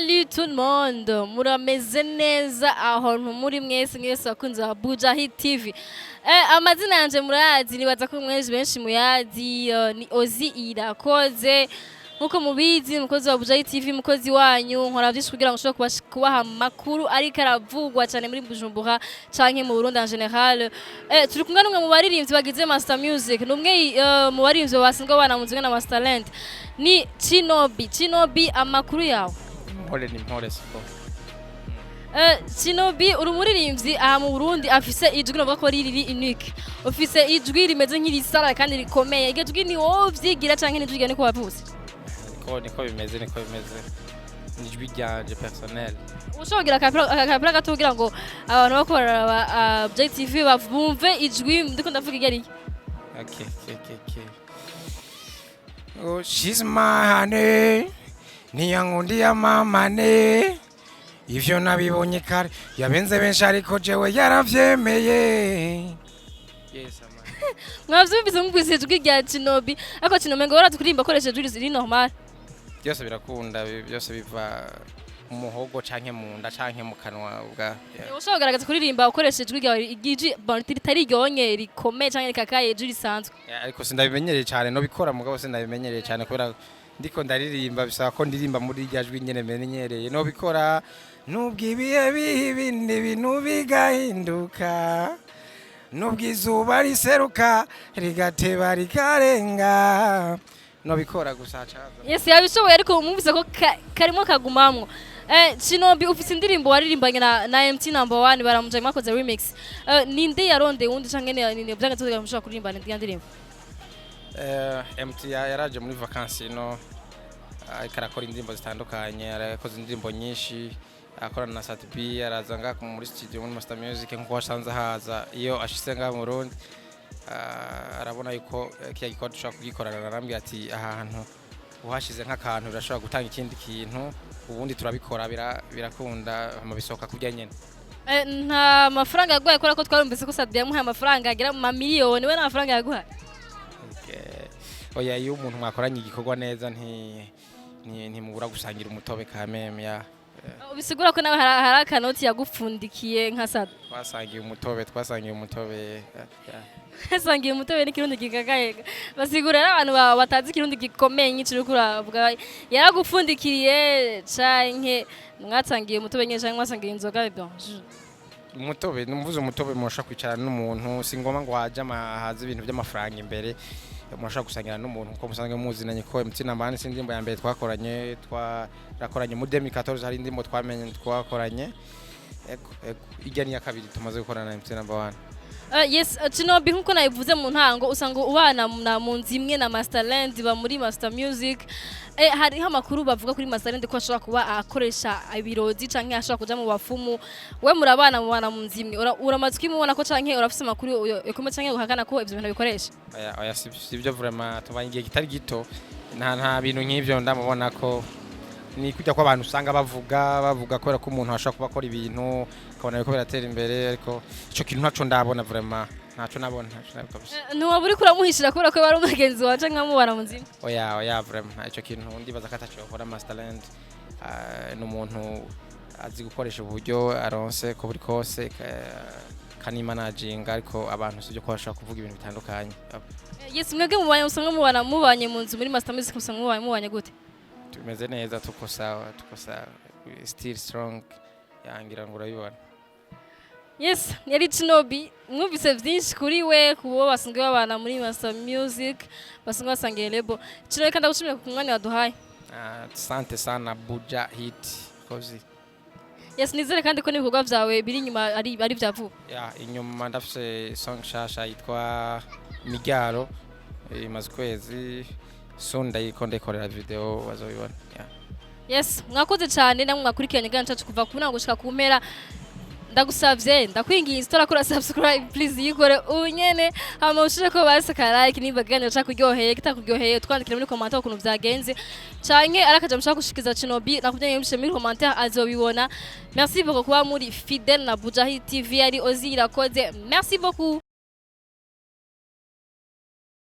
Salut tout le monde, murameze neza ahantu muri mwese bakunze ba Buja Hit TV. Amazina yanje murayazi nibaza ko mwese benshi muyazi ni Ozi Irakoze. Nkuko mubizi mukozi wa Buja Hit TV mukozi wanyu nkora byinshi kugira ngo ushobore kubaha makuru ariko aravugwa cyane muri Bujumbura canke mu Burundi en general. Turi kumwe n'umwe mu baririmbyi bagize Master Music, numwe mu baririmbyi basanzwe banamuzwe na Master Talent. Ni Chino-B. Chino-B amakuru yawe. Ni mpore siko. Chino-B uri umuririmbyi aha mu Burundi afise ijwi no ko riri unique. Ufise ijwi rimeze nk'irisara kandi rikomeye. Iryo jwi ni wowe vyigira canke ni jwi niko wavuze? Niko bimeze. Ni ijwi ryanje personnel. Ushogira akapira gato kugira ngo abantu bakorera JTV bavumve ijwi ndiko ndavuga igari. Okay. Oh, she's my honey. Niyangundi ya mama ne. Ivyo nabibonye kare yabenze benshi ariko jewe yaravyemeye. Yes ama. Mwavyumvise mubwise ijwi rya Chino-B ariko Chino-B ngo baratukurimba koresheje ijwi riri normal. Byose birakunda byose biva mu muhogo canke mu nda canke mu kanwa ubwa. Ushobora kugaragaza kuririmba ukoresheje ijwi ryawe igiji ritari ryonye rikomeye canke rikakaye ijwi risanzwe. Ariko sindabimenyereye cyane no bikora mugabo sindabimenyereye cyane kubera ndiko ndaririmba bisaba ko ndirimba muri rya jwi nyene menyereye no bikora nubwibiye bibindi bintu bigahinduka nubwizuba riseruka rigateba rikarenga no bikora gusaca. Yes yabishoboye ariko mumvise ko karimo kagumamwo. Chino-B ufise indirimbo waririmbanye na MT number 1 baramuje mwakoze remix. Ninde yaronde wundi canke ni byagatswe mushaka kuririmba ndi ndirimbo? MT yaraje muri vacances no ikarakora indirimbo zitandukanye arakoze indirimbo nyinshi akorana na Sat-B arazanga muri studio muri Master Music nko washanze haza iyo ashise nga mu Burundi arabona yuko kiya gikora dushaka kugikorana narambye ati ahantu uhashize nk'akantu urashobora gutanga ikindi kintu ubundi turabikora birakunda amabisoka kujya nyene. Nta mafaranga yaguhaye kora ko twarumvise ko Sat-B yamuhaye amafaranga agira mu miliyoni we n'amafaranga yaguhaye? Oya iyo umuntu mwakoranye igikorwa neza ntimubura gusangira umutobe ka meme ya. Bisigura ko nawe hari akanoti yagupfundikiye nka Sat. Twasangiye umutobe. Twasangiye umutobe n'ikirundi gikakaye. Basigura abantu batazi ikirundi gikomeye nk'icyo kuravuga yaragupfundikiriye canke mwatangiye umutobe nyine canke mwasangiye inzoga bon. Umutobe numvuze umutobe musha kwicarana n'umuntu singoma ngo haje haze ibintu by'amafaranga imbere musha gusangira n'umuntu uko musanzwe muzinanye ko MT number 1 sindimbo ya mbere twarakoranye mu 2014 hari indimbo twamenye twakoranye ijya ni ya kabiri tumaze gukorana na MT number 1. Yes Chino-B nkuko nabivuze mu ntango usanga ubana mu nzimwe na Master Talent ba muri Master Music. Hari amakuru bavuga kuri Master Talent ko ashobora kuba akoresha ibirozi canke ashobora kuja mu bafumu we murabana mu nzimwe uramatwi mubona ko canke urafise amakuru yokomeye canke uhakana ko ivyo bintu bikoresha? Oya sivyo vraiment tubanye igihe kitari gito nta bintu nk'ivyo ndamubona ko ni kujya ko abantu usanga bavuga ko umuntu ashaka kuba akora ibintu akabona yuko biratera imbere ariko ico kintu ntaco ndabona vraiment ntaco nabona ntiwaburi kuramuhishira kubera ko bari umugenzi wacu nkamubara mu nzima. Oya vraiment ico kintu ndibaza ko ataco gukora Master Talent n'umuntu azi gukoresha uburyo aronse ko buri kose kani managing ariko abantu sivyo ko bashaka kuvuga ibintu bitandukanye. Yes mwebwe usanga mubanye mu nzu muri Master Music usanga mubanye gute? Tumeze neza tuko sawa still strong yangira ngo urabibona. Yes yari Chino-B mwumvise byinshi kuri we kubo basanzwe babana muri Master Music basanzwe basangiye label. Chino-B kandi gushimira ku mwanya waduhaye. Asante sana Buja Hit kozi. Yes nizere kandi ko n'ibikorwa byawe biri inyuma ari byavuba. Inyuma ndafise song shasha yitwa Migaro imaze kwezi sonda yikondekorera video bazobibona. Yes mwakoze cyane namwe mwakurikiranye gancacu kuva ku ntango gushika ku mpera ndagusavye ndakwingiye install kora subscribe please yikore unyene hama ushire ko basaka like niba ganyo cha kuryoheye kitakuryoheye twandikira muri commentaire ukuntu byagenze canke arakaje mushaka gushikiza Chino-B nakubye yimshe muri commentaire azobibona. Merci beaucoup kuba muri fidèle na Buja Hit TV ari Ozi Irakoze. Merci beaucoup.